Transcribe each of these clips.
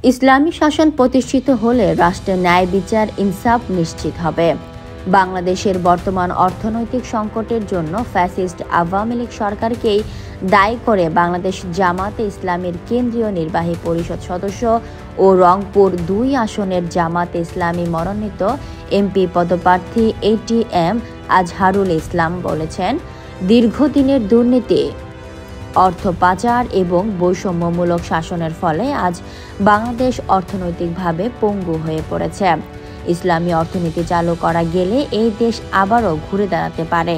ইসলামী শাসন প্রতিষ্ঠিত হলে রাষ্ট্রের ন্যায় বিচার ইনসাফ নিশ্চিত হবে। বাংলাদেশের বর্তমান অর্থনৈতিক সংকটের জন্য ফ্যাসিস্ট আওয়ামী লীগ সরকারকেই দায়ী করে বাংলাদেশ জামাতে ইসলামীর কেন্দ্রীয় নির্বাহী পরিষদ সদস্য ও রংপুর ২ আসনের জামাতে ইসলামী মনোনীত এমপি পদপ্রার্থী ATM আজহারুল ইসলাম বলেছেন, দীর্ঘদিনের দুর্নীতি, অর্থ পাচার এবং বৈষম্যমূলক শাসনের ফলে আজ বাংলাদেশ অর্থনৈতিকভাবে পঙ্গু হয়ে পড়েছে। ইসলামী অর্থনীতি চালু করা গেলে এই দেশ আবারও ঘুরে দাঁড়াতে পারে।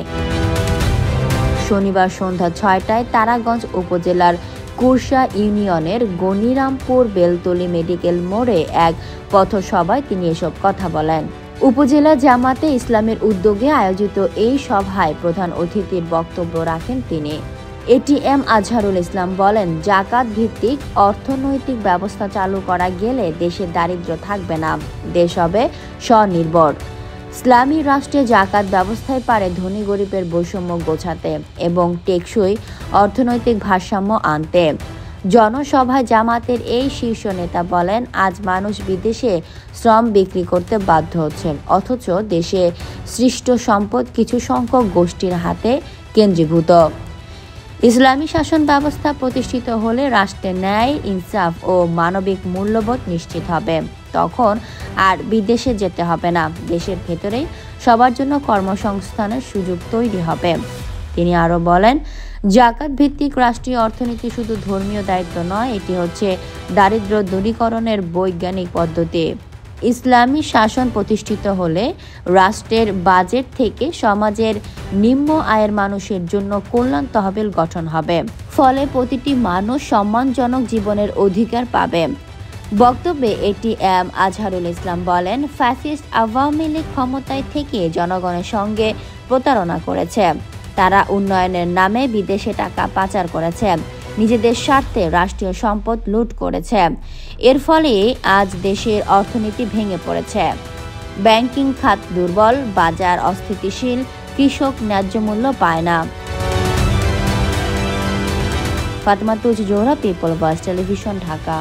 শনিবার সন্ধ্যা ৬টায় তারাগঞ্জ উপজেলার কুরসা ইউনিয়নের গনিরামপুর বেলতলী মেডিকেল মোড়ে এক পথসভায় তিনি এসব কথা বলেন। উপজেলা জামাতে ইসলামের উদ্যোগে আয়োজিত এই সভায় প্রধান অতিথির বক্তব্য রাখেন তিনি। ATM আজহারুল ইসলাম বলেন, জাকাত ভিত্তিক অর্থনৈতিক ব্যবস্থা চালু করা গেলে দেশে দারিদ্র্য থাকবে না, দেশ হবে স্বনির্ভর। ইসলামী রাষ্ট্রে জাকাত ব্যবস্থায় পারে ধনী গরিবের বৈষম্য গোছাতে এবং টেকসই অর্থনৈতিক ভারসাম্য আনতে। জনসভায় জামাতের এই শীর্ষ নেতা বলেন, আজ মানুষ বিদেশে শ্রম বিক্রি করতে বাধ্য হচ্ছে, অথচ দেশে সৃষ্ট সম্পদ কিছু সংখ্যক গোষ্ঠীর হাতে কেন্দ্রীভূত। ইসলামী শাসন ব্যবস্থা প্রতিষ্ঠিত হলে রাষ্ট্রের ন্যায় ইনসাফ ও মানবিক মূল্যবোধ নিশ্চিত হবে। তখন আর বিদেশে যেতে হবে না, দেশের ভেতরেই সবার জন্য কর্মসংস্থানের সুযোগ তৈরি হবে। তিনি আরও বলেন, জাকাত ভিত্তিক রাষ্ট্রীয় অর্থনীতি শুধু ধর্মীয় দায়িত্ব নয়, এটি হচ্ছে দারিদ্র্য দূরীকরণের বৈজ্ঞানিক পদ্ধতি। ইসলামী শাসন প্রতিষ্ঠিত হলে রাষ্ট্রের বাজেট থেকে সমাজের নিম্ন আয়ের মানুষের জন্য কল্যাণ তহবিল গঠন হবে, ফলে প্রতিটি মানুষ সম্মানজনক জীবনের অধিকার পাবে। বক্তব্যে ATM আজহারুল ইসলাম বলেন, ফ্যাসিস্ট আওয়ামী লীগ ক্ষমতায় থেকে জনগণের সঙ্গে প্রতারণা করেছে। তারা উন্নয়নের নামে বিদেশে টাকা পাচার করেছে, নিজেদের স্বার্থে রাষ্ট্রীয় সম্পদ লুট করেছে। এর ফলে আজ দেশের অর্থনীতি ভেঙে পড়েছে, ব্যাংকিং খাত দুর্বল, বাজার অস্থিতিশীল, কৃষক ন্যায্য মূল্য পায় না। Fatema Tuz Johora, people voice television, Dhaka.